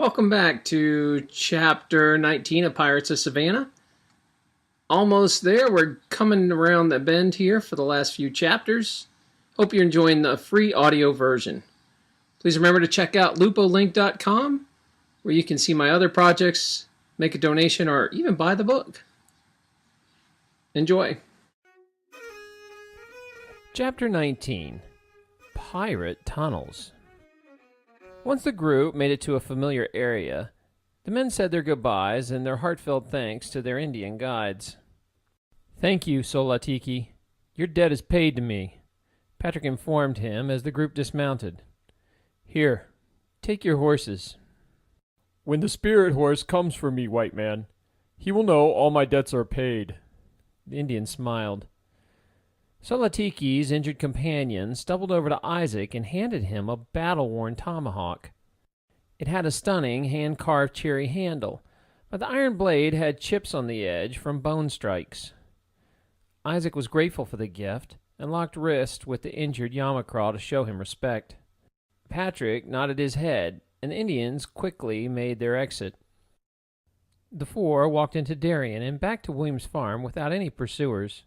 Welcome back to Chapter 19 of Pirates of Savannah. Almost there. We're coming around the bend here for the last few chapters. Hope you're enjoying the free audio version. Please remember to check out lupoliink.com, where you can see my other projects, make a donation, or even buy the book. Enjoy. Chapter 19, Pirate Tunnels. Once the group made it to a familiar area, the men said their goodbyes and their heartfelt thanks to their Indian guides. "Thank you, Solatiki. Your debt is paid to me," Patrick informed him as the group dismounted. "Here, take your horses." "When the spirit horse comes for me, white man, he will know all my debts are paid." The Indian smiled. Solatiki's injured companion stumbled over to Isaac and handed him a battle-worn tomahawk. It had a stunning hand-carved cherry handle, but the iron blade had chips on the edge from bone strikes. Isaac was grateful for the gift and locked wrist with the injured Yamacraw to show him respect. Patrick nodded his head, and the Indians quickly made their exit. The four walked into Darien and back to William's farm without any pursuers.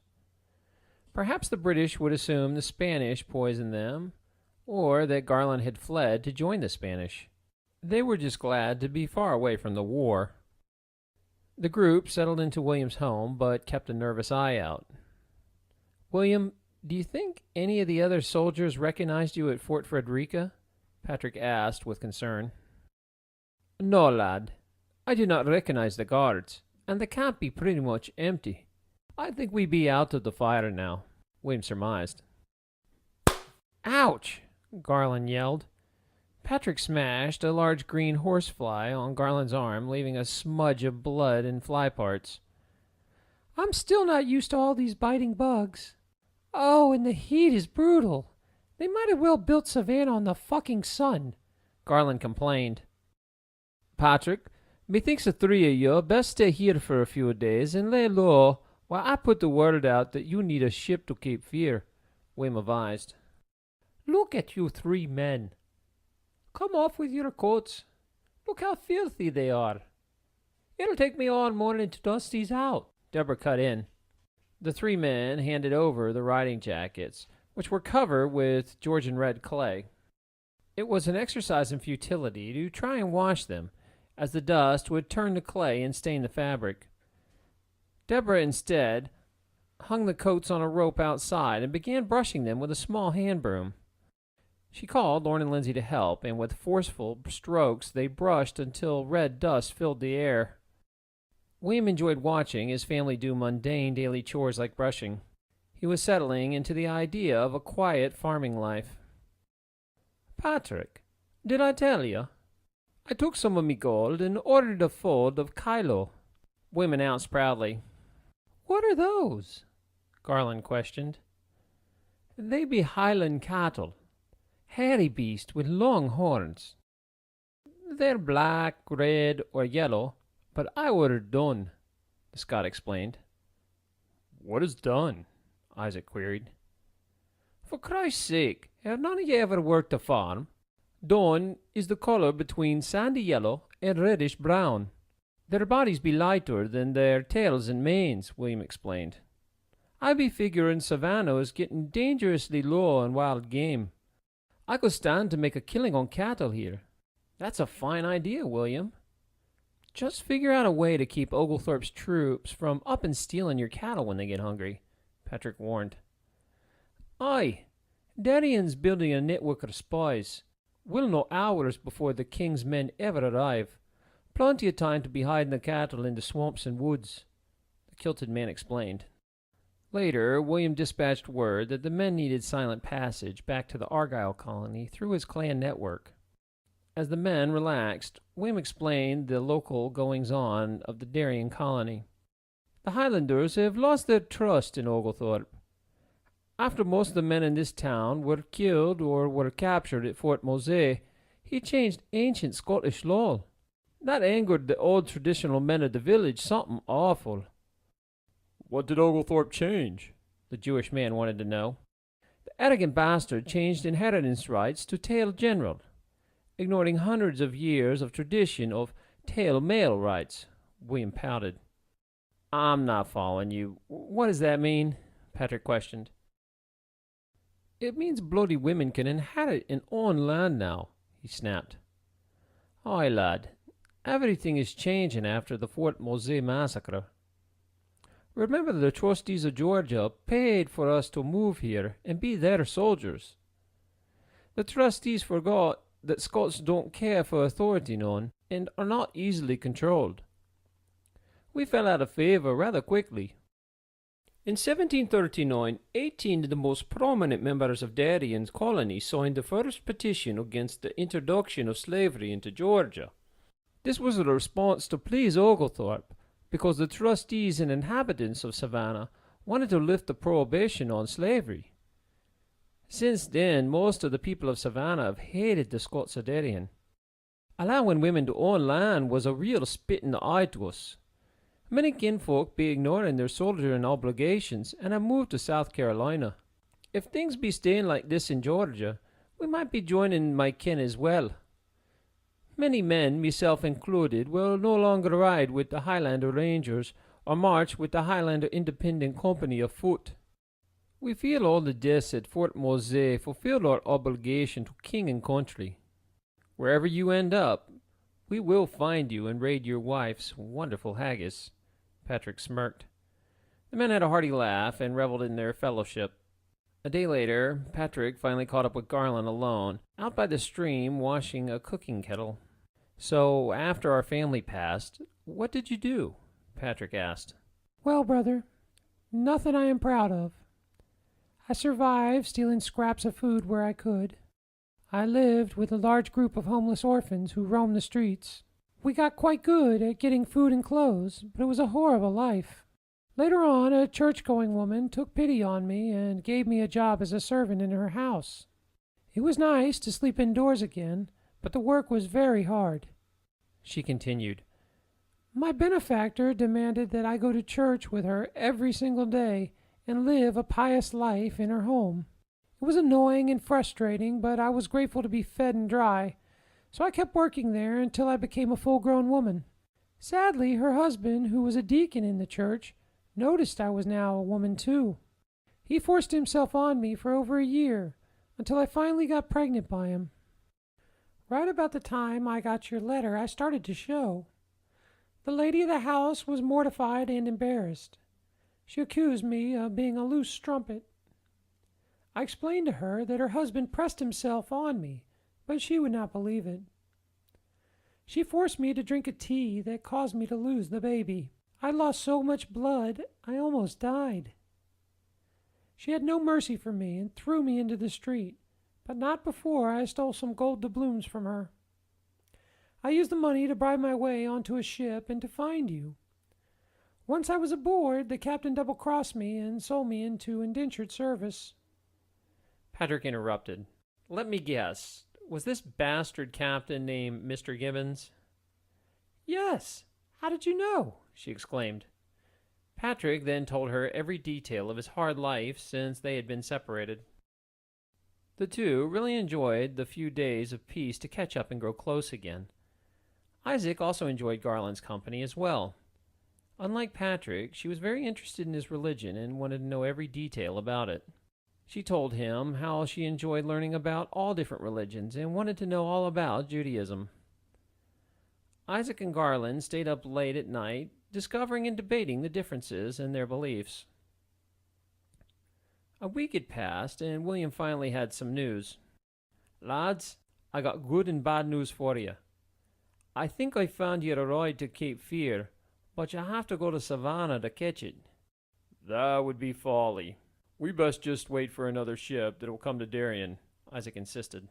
Perhaps the British would assume the Spanish poisoned them, or that Garland had fled to join the Spanish. They were just glad to be far away from the war. The group settled into William's home, but kept a nervous eye out. "William, do you think any of the other soldiers recognized you at Fort Frederica?" Patrick asked with concern. "No, lad. I do not recognize the guards, and the camp be pretty much empty. I think we be out of the fire now," William surmised. "Ouch!" Garland yelled. Patrick smashed a large green horsefly on Garland's arm, leaving a smudge of blood and fly parts. "I'm still not used to all these biting bugs. Oh, and the heat is brutal. They might have well built Savannah on the fucking sun," Garland complained. "Patrick, methinks the three of you best stay here for a few days and lay low while I put the word out that you need a ship to Cape Fear," William advised. "Look at you three men. Come off with your coats. Look how filthy they are. It'll take me all morning to dust these out," Deborah cut in. The three men handed over the riding jackets, which were covered with Georgian red clay. It was an exercise in futility to try and wash them, as the dust would turn to clay and stain the fabric. Deborah instead hung the coats on a rope outside and began brushing them with a small hand broom. She called Lorne and Lindsay to help, and with forceful strokes they brushed until red dust filled the air. William enjoyed watching his family do mundane daily chores like brushing. He was settling into the idea of a quiet farming life. "Patrick, did I tell you? I took some of me gold and ordered a fold of Kylo," William announced proudly. "What are those?" Garland questioned. "They be Highland cattle. Hairy beast with long horns. They're black, red, or yellow, but I ordered dun," the Scot explained. "What is dun?" Isaac queried. "For Christ's sake, have none of you ever worked a farm? Dun is the color between sandy yellow and reddish brown. Their bodies be lighter than their tails and manes," William explained. "I be figuring Savannah is getting dangerously low on wild game. I could stand to make a killing on cattle here." "That's a fine idea, William. Just figure out a way to keep Oglethorpe's troops from up and stealing your cattle when they get hungry," Patrick warned. "Aye, Darien's building a network of spies. We'll know hours before the king's men ever arrive. Plenty of time to be hiding the cattle in the swamps and woods," the kilted man explained. Later, William dispatched word that the men needed silent passage back to the Argyle colony through his clan network. As the men relaxed, William explained the local goings-on of the Darien colony. "The Highlanders have lost their trust in Oglethorpe. After most of the men in this town were killed or were captured at Fort Mosey, he changed ancient Scottish law. That angered the old traditional men of the village something awful." "What did Oglethorpe change?" the Jewish man wanted to know. "The arrogant bastard changed inheritance rights to tail general. ignoring hundreds of years of tradition of tail male rights. William pouted. I'm not following you. What does that mean? Patrick questioned. It means bloody women can inherit and own land now, he snapped. Aye, lad. Everything is changing after the Fort Mose massacre. Remember, the trustees of Georgia paid for us to move here and be their soldiers. The trustees forgot that Scots don't care for authority none and are not easily controlled. We fell out of favor rather quickly. In 1739, 18 of the most prominent members of Darien colony signed the first petition against the introduction of slavery into Georgia. This was a response to please Oglethorpe, because the trustees and inhabitants of Savannah wanted to lift the prohibition on slavery. Since then, most of the people of Savannah have hated the Scots of Darien. Allowing women to own land was a real spit in the eye to us. Many kinfolk be ignoring their soldiering obligations and have moved to South Carolina. If things be staying like this in Georgia, we might be joining my kin as well. Many men, myself included, will no longer ride with the Highlander Rangers or march with the Highlander Independent Company afoot. We feel all the deaths at Fort Mose fulfilled our obligation to king and country. Wherever you end up, we will find you and raid your wife's wonderful haggis. Patrick smirked. The men had a hearty laugh and reveled in their fellowship. A day later, Patrick finally caught up with Garland alone, out by the stream washing a cooking kettle. So, after our family passed, what did you do? Patrick asked. Well, brother, nothing I am proud of. I survived stealing scraps of food where I could. I lived with a large group of homeless orphans who roamed the streets. We got quite good at getting food and clothes, but it was a horrible life. Later on, a church-going woman took pity on me and gave me a job as a servant in her house. It was nice to sleep indoors again, but the work was very hard. She continued. My benefactor demanded that I go to church with her every single day and live a pious life in her home. It was annoying and frustrating, but I was grateful to be fed and dry, so I kept working there until I became a full-grown woman. Sadly, her husband, who was a deacon in the church, noticed I was now a woman too. He forced himself on me for over a year, until I finally got pregnant by him. Right about the time I got your letter, I started to show. The lady of the house was mortified and embarrassed. She accused me of being a loose strumpet. I explained to her that her husband pressed himself on me, but she would not believe it. She forced me to drink a tea that caused me to lose the baby. I lost so much blood, I almost died. She had no mercy for me and threw me into the street, but not before I stole some gold doubloons from her. I used the money to bribe my way onto a ship and to find you. Once I was aboard, the captain double-crossed me and sold me into indentured service. Patrick interrupted. Let me guess. Was this bastard captain named Mr. Gibbons? Yes. How did you know? She exclaimed. Patrick then told her every detail of his hard life since they had been separated. The two really enjoyed the few days of peace to catch up and grow close again. Isaac also enjoyed Garland's company as well. Unlike Patrick, she was very interested in his religion and wanted to know every detail about it. She told him how she enjoyed learning about all different religions and wanted to know all about Judaism. Isaac and Garland stayed up late at night, discovering and debating the differences in their beliefs. A week had passed, and William finally had some news. Lads, I got good and bad news for you. I think I found you a ride to Cape Fear, but you have to go to Savannah to catch it. That would be folly. We best just wait for another ship that will come to Darien, Isaac insisted.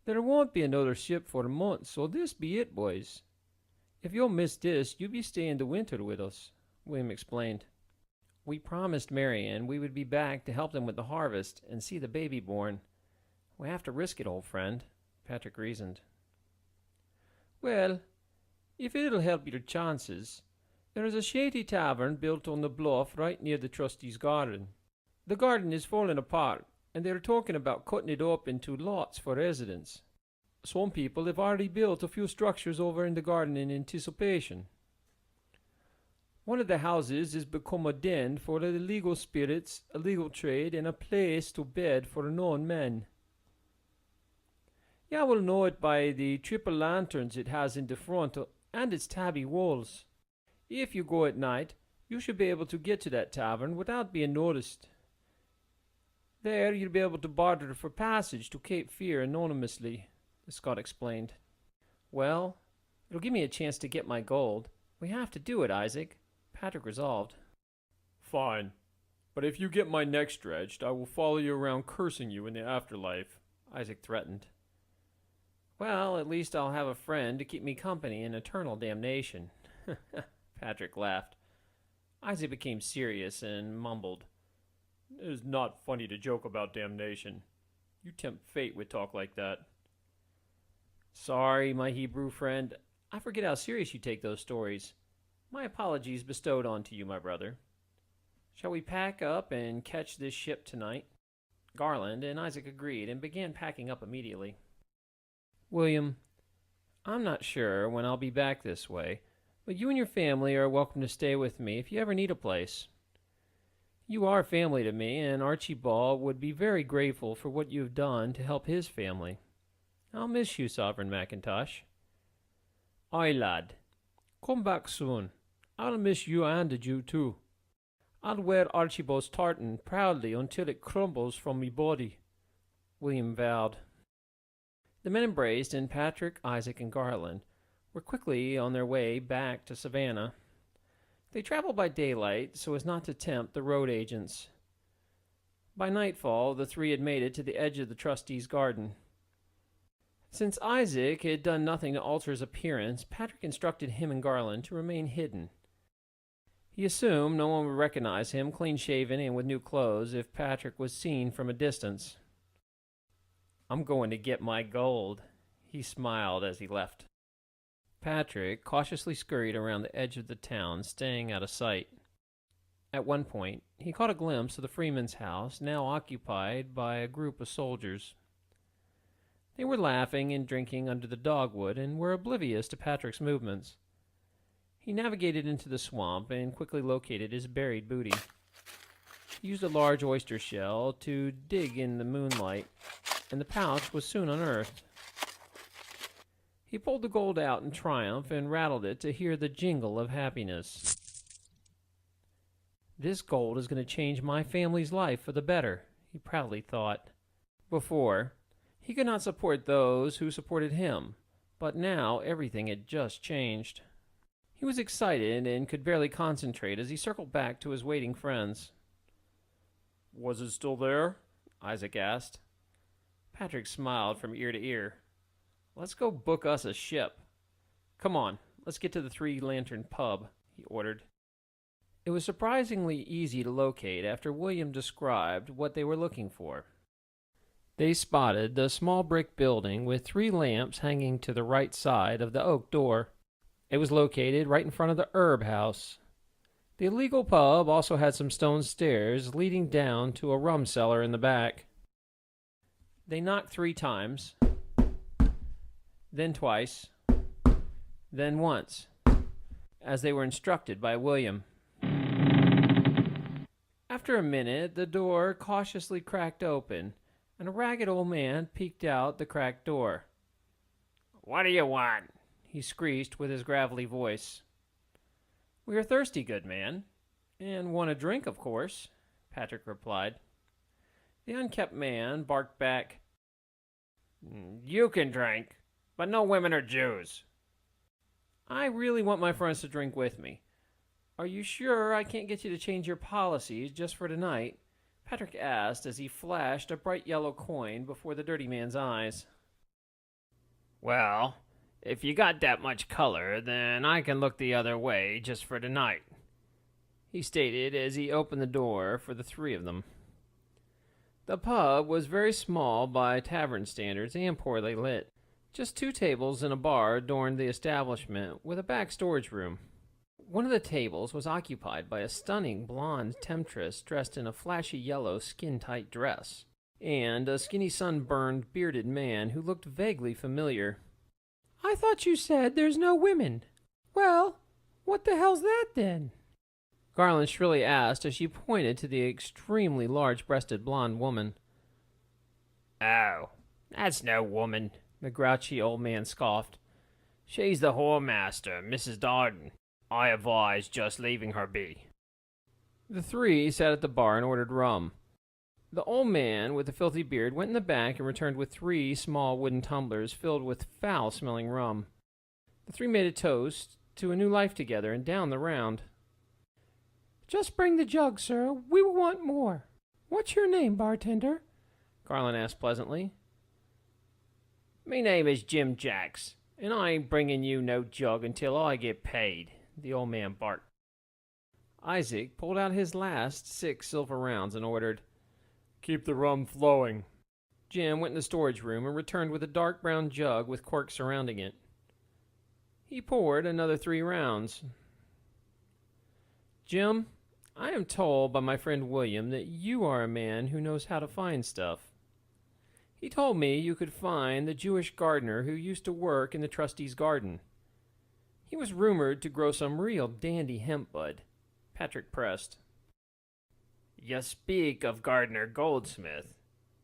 There won't be another ship for a month, so this be it, boys. If you'll miss this, you'll be staying the winter with us, William explained. We promised Marianne we would be back to help them with the harvest and see the baby born. We have to risk it, old friend, Patrick reasoned. Well, if it'll help your chances, there is a shady tavern built on the bluff right near the trustee's garden. The garden is falling apart, and they're talking about cutting it up into lots for residents. Some people have already built a few structures over in the garden in anticipation. One of the houses has become a den for the illegal spirits, a legal trade, and a place to bed for known men. You will know it by the triple lanterns it has in the front and its tabby walls. If you go at night, you should be able to get to that tavern without being noticed. There you'll be able to barter for passage to Cape Fear anonymously, the Scot explained. Well, it'll give me a chance to get my gold. We have to do it, Isaac, Patrick resolved. Fine, but if you get my neck stretched, I will follow you around cursing you in the afterlife, Isaac threatened. Well, at least I'll have a friend to keep me company in eternal damnation. Patrick laughed. Isaac became serious and mumbled. It is not funny to joke about damnation. You tempt fate with talk like that. Sorry, my Hebrew friend. I forget how serious you take those stories. My apologies bestowed on to you, my brother. Shall we pack up and catch this ship tonight? Garland and Isaac agreed and began packing up immediately. William, I'm not sure when I'll be back this way, but you and your family are welcome to stay with me if you ever need a place. You are family to me, and Archibald would be very grateful for what you have done to help his family. I'll miss you, Sovereign Macintosh. Aye, lad. Come back soon. I'll miss you and the Jew, too. I'll wear Archibald's tartan proudly until it crumbles from me body, William vowed. The men embraced, and Patrick, Isaac, and Garland were quickly on their way back to Savannah. They traveled by daylight so as not to tempt the road agents. By nightfall, the three had made it to the edge of the trustee's garden. Since Isaac had done nothing to alter his appearance, Patrick instructed him and Garland to remain hidden. He assumed no one would recognize him, clean-shaven and with new clothes, if Patrick was seen from a distance. I'm going to get my gold, he smiled as he left. Patrick cautiously scurried around the edge of the town, staying out of sight. At one point, he caught a glimpse of the Freeman's house, now occupied by a group of soldiers. They were laughing and drinking under the dogwood and were oblivious to Patrick's movements. He navigated into the swamp and quickly located his buried booty. He used a large oyster shell to dig in the moonlight, and the pouch was soon unearthed. He pulled the gold out in triumph and rattled it to hear the jingle of happiness. This gold is going to change my family's life for the better, he proudly thought. Before, he could not support those who supported him, but now everything had just changed. He was excited and could barely concentrate as he circled back to his waiting friends. Was it still there? Isaac asked. Patrick smiled from ear to ear. Let's go book us a ship. Come on, let's get to the Three Lantern Pub, he ordered. It was surprisingly easy to locate after William described what they were looking for. They spotted the small brick building with 3 lamps hanging to the right side of the oak door. It was located right in front of the herb house. The illegal pub also had some stone stairs leading down to a rum cellar in the back. They knocked 3 times, then twice, then once, as they were instructed by William. After a minute, the door cautiously cracked open, and a ragged old man peeked out the cracked door. "What do you want?" he screeched with his gravelly voice. "We are thirsty, good man, and want a drink, of course," Patrick replied. The unkempt man barked back, "You can drink, but no women or Jews." "I really want my friends to drink with me. Are you sure I can't get you to change your policies just for tonight?" Patrick asked as he flashed a bright yellow coin before the dirty man's eyes. "Well, if you got that much color, then I can look the other way just for tonight," he stated as he opened the door for the 3 of them. The pub was very small by tavern standards and poorly lit. Just 2 tables and a bar adorned the establishment, with a back storage room. One of the tables was occupied by a stunning blonde temptress dressed in a flashy yellow skin-tight dress. and a skinny sunburned bearded man who looked vaguely familiar. I thought you said there's no women. Well, what the hell's that then? Garland shrilly asked as she pointed to the extremely large-breasted blonde woman. Oh, that's no woman, the grouchy old man scoffed. She's the whoremaster, Mrs. Darden. I advise just leaving her be. The three sat at the bar and ordered rum. The old man with the filthy beard went in the back and returned with 3 small wooden tumblers filled with foul-smelling rum. The three made a toast to a new life together and down the round. Just bring the jug, sir. We will want more. What's your name, bartender? Garland asked pleasantly. Me name is Jim Jacks, and I ain't bringing you no jug until I get paid, the old man barked. Isaac pulled out his last 6 silver rounds and ordered, Keep the rum flowing. Jim went in the storage room and returned with a dark brown jug with corks surrounding it. He poured another 3 rounds. Jim, I am told by my friend William that you are a man who knows how to find stuff. He told me you could find the Jewish gardener who used to work in the trustee's garden. He was rumored to grow some real dandy hemp bud. Patrick pressed. You speak of Gardener Goldsmith.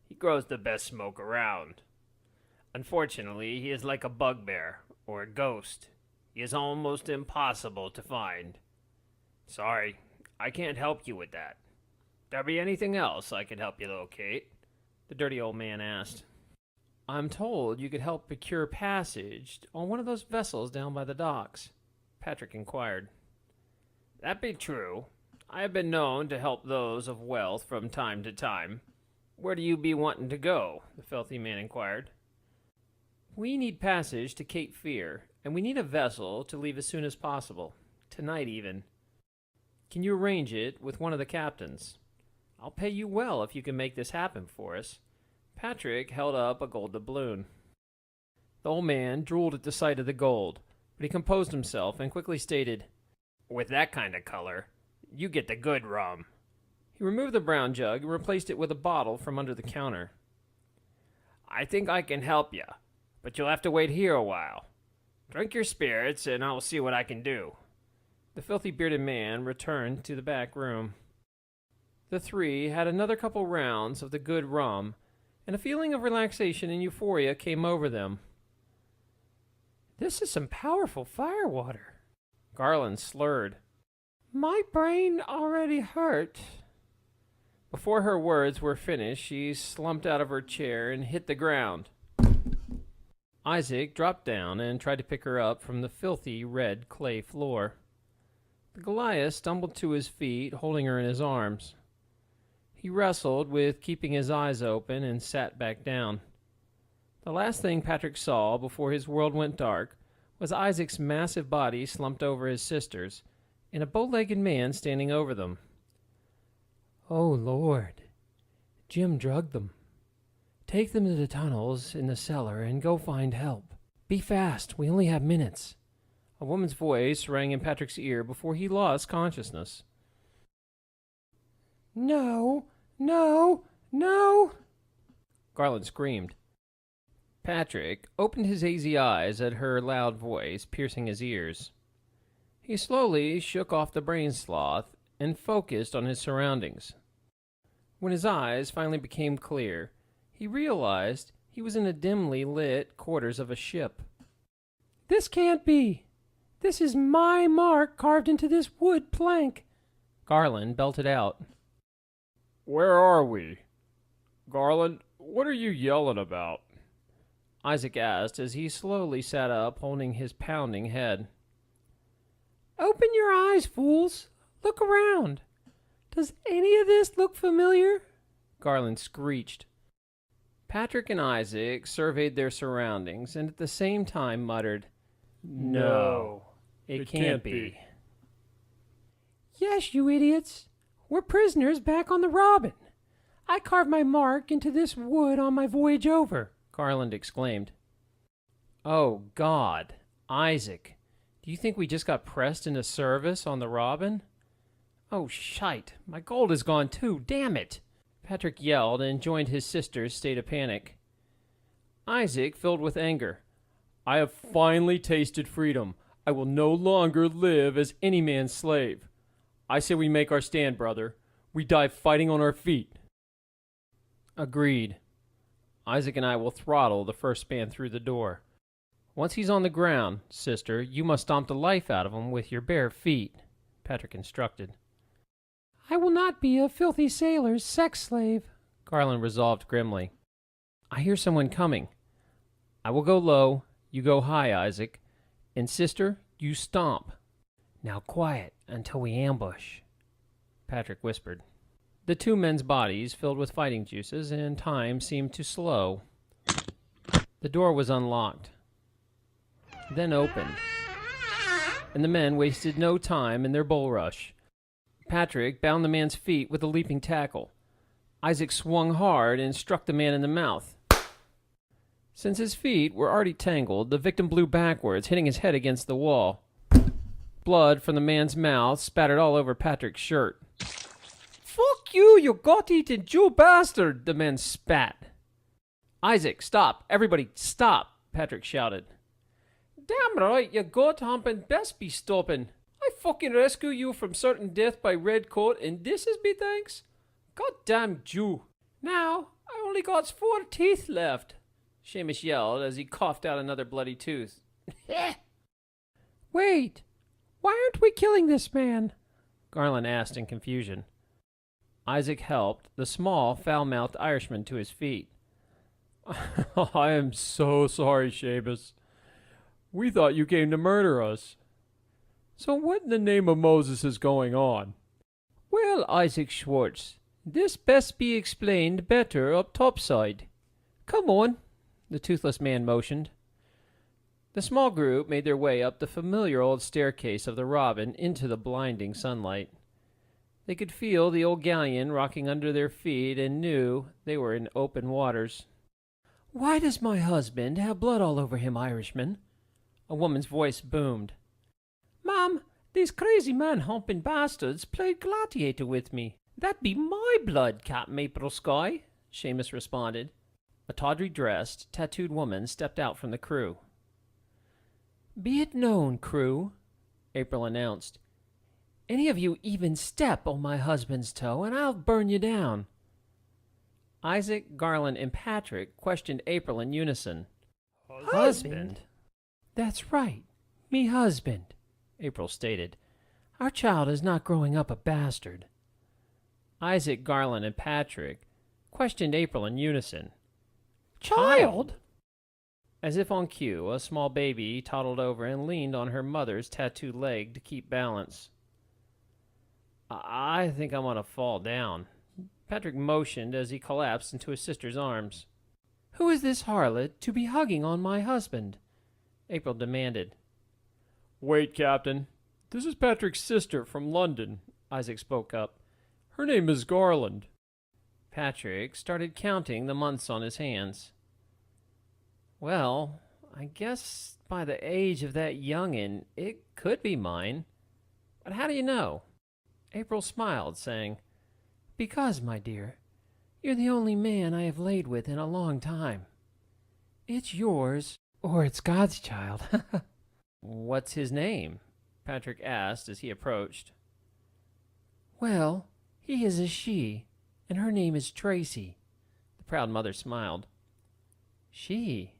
He grows the best smoke around. Unfortunately, he is like a bugbear or a ghost. He is almost impossible to find. Sorry, I can't help you with that. There be anything else I could help you locate? The dirty old man asked. I'm told you could help procure passage on one of those vessels down by the docks, Patrick inquired. That be true. I have been known to help those of wealth from time to time. Where do you be wanting to go? The filthy man inquired. We need passage to Cape Fear, and we need a vessel to leave as soon as possible. Tonight even. Can you arrange it with one of the captains? I'll pay you well if you can make this happen for us. Patrick held up a gold doubloon. The old man drooled at the sight of the gold, but he composed himself and quickly stated, With that kind of color, you get the good rum. He removed the brown jug and replaced it with a bottle from under the counter. I think I can help you, but you'll have to wait here a while. Drink your spirits, and I'll see what I can do. The filthy bearded man returned to the back room. The three had another couple rounds of the good rum, and a feeling of relaxation and euphoria came over them. This is some powerful firewater. Garland slurred. My brain already hurt. Before her words were finished, she slumped out of her chair and hit the ground. Isaac dropped down and tried to pick her up from the filthy red clay floor. The Goliath stumbled to his feet, holding her in his arms. He wrestled with keeping his eyes open and sat back down. The last thing Patrick saw before his world went dark was Isaac's massive body slumped over his sister's, and a bow-legged man standing over them. Oh, Lord. Jim drugged them. Take them to the tunnels in the cellar and go find help. Be fast. We only have minutes. A woman's voice rang in Patrick's ear before he lost consciousness. No, no, no! Garland screamed. Patrick opened his hazy eyes at her loud voice, piercing his ears. He slowly shook off the brain sloth and focused on his surroundings. When his eyes finally became clear, he realized he was in the dimly lit quarters of a ship. This can't be. This is my mark carved into this wood plank. Garland belted out. Where are we? Garland, what are you yelling about? Isaac asked as he slowly sat up, holding his pounding head. Open your eyes, fools. Look around. Does any of this look familiar? Garland screeched. Patrick and Isaac surveyed their surroundings and at the same time muttered, No, it can't be. Yes, you idiots. We're prisoners back on the Robin. I carved my mark into this wood on my voyage over, Garland exclaimed. Oh, God. Isaac, do you think we just got pressed into service on the Robin? Oh, shite. My gold is gone too. Damn it. Patrick yelled and joined his sister's state of panic. Isaac, filled with anger. I have finally tasted freedom. I will no longer live as any man's slave. I say we make our stand, brother. We die fighting on our feet. Agreed. Isaac and I will throttle the first man through the door. Once he's on the ground, sister, you must stomp the life out of him with your bare feet, Patrick instructed. I will not be a filthy sailor's sex slave, Garland resolved grimly. I hear someone coming. I will go low, you go high, Isaac. And sister, you stomp. Now quiet until we ambush, Patrick whispered. The two men's bodies filled with fighting juices, and time seemed to slow. The door was unlocked, then opened, and the men wasted no time in their bull rush. Patrick bound the man's feet with a leaping tackle. Isaac swung hard and struck the man in the mouth. Since his feet were already tangled, the victim blew backwards, hitting his head against the wall. Blood from the man's mouth spattered all over Patrick's shirt. Fuck you, you gut-eating Jew bastard, the men spat. Isaac, stop. Everybody, stop, Patrick shouted. Damn right, you gut-humping best be stopping. I fucking rescue you from certain death by red coat, and this is me thanks? Goddamn Jew. Now, I only got 4 teeth left, Seamus yelled as he coughed out another bloody tooth. Wait, why aren't we killing this man? Garland asked in confusion. Isaac helped the small, foul-mouthed Irishman to his feet. I am so sorry, Seamus. We thought you came to murder us. So what in the name of Moses is going on? Well, Isaac Schwartz, this best be explained better up topside. Come on, the toothless man motioned. The small group made their way up the familiar old staircase of the Robin into the blinding sunlight. They could feel the old galleon rocking under their feet and knew they were in open waters. Why does my husband have blood all over him, Irishman? A woman's voice boomed. Ma'am, these crazy man-humping bastards played gladiator with me. That be my blood, Captain April Sky, Seamus responded. A tawdry-dressed, tattooed woman stepped out from the crew. Be it known, crew, April announced. Any of you even step on my husband's toe, and I'll burn you down. Isaac, Garland, and Patrick questioned April in unison. Husband? That's right, me husband, April stated. Our child is not growing up a bastard. Isaac, Garland, and Patrick questioned April in unison. Child? As if on cue, a small baby toddled over and leaned on her mother's tattooed leg to keep balance. I think I'm going to fall down, Patrick motioned as he collapsed into his sister's arms. Who is this harlot to be hugging on my husband? April demanded. Wait, Captain. This is Patrick's sister from London, Isaac spoke up. Her name is Garland. Patrick started counting the months on his hands. Well, I guess by the age of that young'un, it could be mine. But how do you know? April smiled, saying, Because, my dear, you're the only man I have laid with in a long time. It's yours, or it's God's child. What's his name? Patrick asked as he approached. Well, he is a she, and her name is Tracy. The proud mother smiled. She?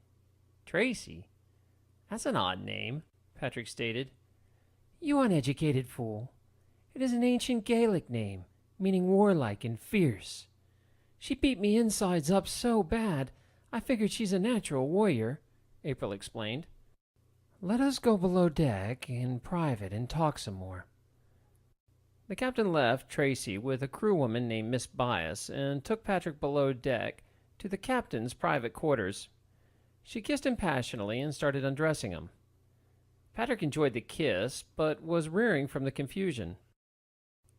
Tracy? That's an odd name, Patrick stated. You uneducated fool. It is an ancient Gaelic name, meaning warlike and fierce. She beat me insides up so bad, I figured she's a natural warrior, April explained. Let us go below deck in private and talk some more. The captain left Tracy with a crewwoman named Miss Bias and took Patrick below deck to the captain's private quarters. She kissed him passionately and started undressing him. Patrick enjoyed the kiss, but was rearing from the confusion.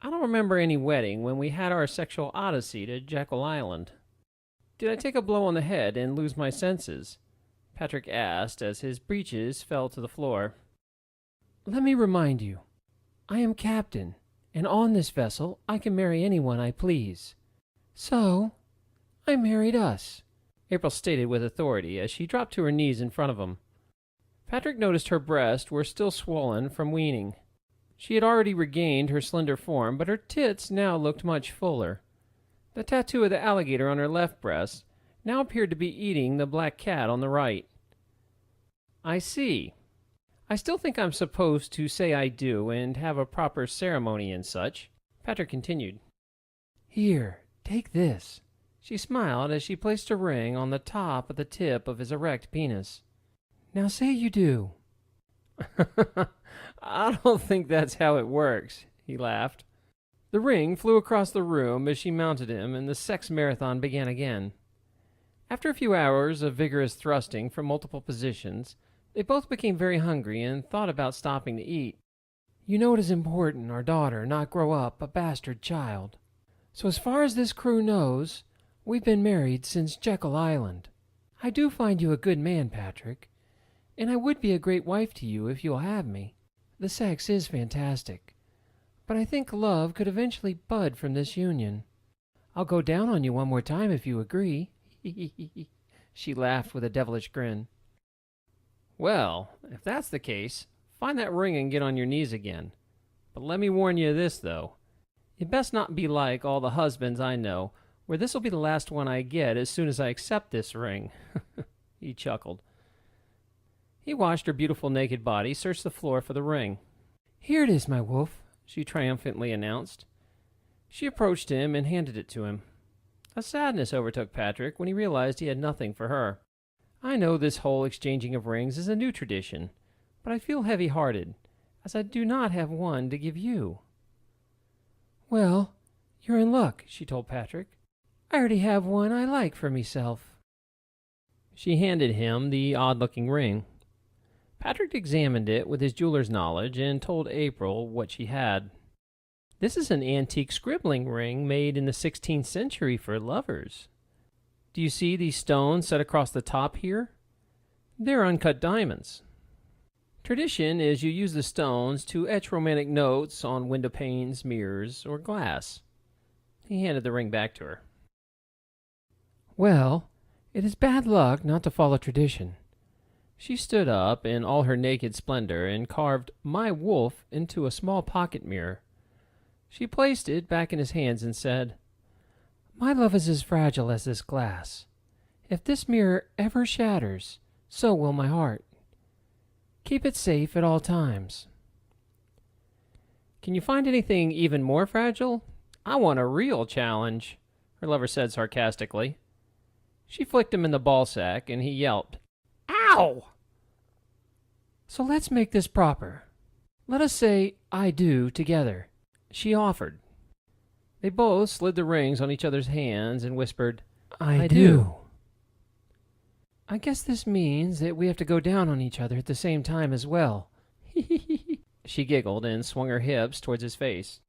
I don't remember any wedding when we had our sexual odyssey to Jekyll Island. Did I take a blow on the head and lose my senses? Patrick asked as his breeches fell to the floor. Let me remind you, I am captain, and on this vessel I can marry anyone I please. So, I married us, April stated with authority as she dropped to her knees in front of him. Patrick noticed her breasts were still swollen from weaning. She had already regained her slender form, but her tits now looked much fuller. The tattoo of the alligator on her left breast now appeared to be eating the black cat on the right. I see. I still think I'm supposed to say I do and have a proper ceremony and such, Patrick continued. Here, take this. She smiled as she placed a ring on the top of the tip of his erect penis. Now say you do. I don't think that's how it works, he laughed. The ring flew across the room as she mounted him, and the sex marathon began again. After a few hours of vigorous thrusting from multiple positions, they both became very hungry and thought about stopping to eat. You know it is important our daughter not grow up a bastard child. So as far as this crew knows, we've been married since Jekyll Island. I do find you a good man, Patrick, and I would be a great wife to you if you'll have me. The sex is fantastic, but I think love could eventually bud from this union. I'll go down on you one more time if you agree. She laughed with a devilish grin. Well, if that's the case, find that ring and get on your knees again. But let me warn you of this, though. It best not be like all the husbands I know, where this'll be the last one I get as soon as I accept this ring. He chuckled. He watched her beautiful naked body search the floor for the ring. Here it is, my wolf, she triumphantly announced. She approached him and handed it to him. A sadness overtook Patrick when he realized he had nothing for her. I know this whole exchanging of rings is a new tradition, but I feel heavy-hearted, as I do not have one to give you. Well, you're in luck, she told Patrick. I already have one I like for meself. She handed him the odd-looking ring. Patrick examined it with his jeweler's knowledge and told April what she had. This is an antique scribbling ring made in the 16th century for lovers. Do you see these stones set across the top here? They're uncut diamonds. Tradition is you use the stones to etch romantic notes on window panes, mirrors, or glass. He handed the ring back to her. Well, it is bad luck not to follow tradition. She stood up in all her naked splendor and carved "My Wolf" into a small pocket mirror. She placed it back in his hands and said, My love is as fragile as this glass. If this mirror ever shatters, so will my heart. Keep it safe at all times. Can you find anything even more fragile? I want a real challenge, her lover said sarcastically. She flicked him in the ballsack, and he yelped, Ow! So let's make this proper. Let us say, I do, together. She offered. They both slid the rings on each other's hands and whispered, I do. I guess this means that we have to go down on each other at the same time as well. She giggled and swung her hips towards his face.